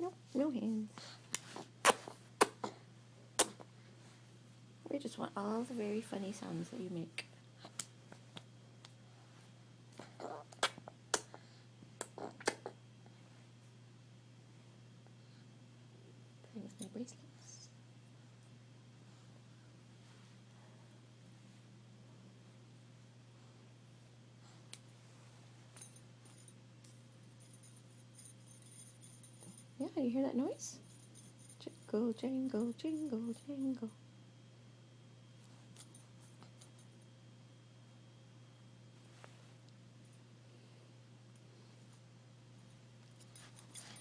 Nope, no hands. We just want all the very funny sounds that you make. Playing with my bracelets. Yeah, you hear that noise? Jingle, jangle, jingle, jangle.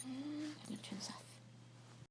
And I'm going to turn this off.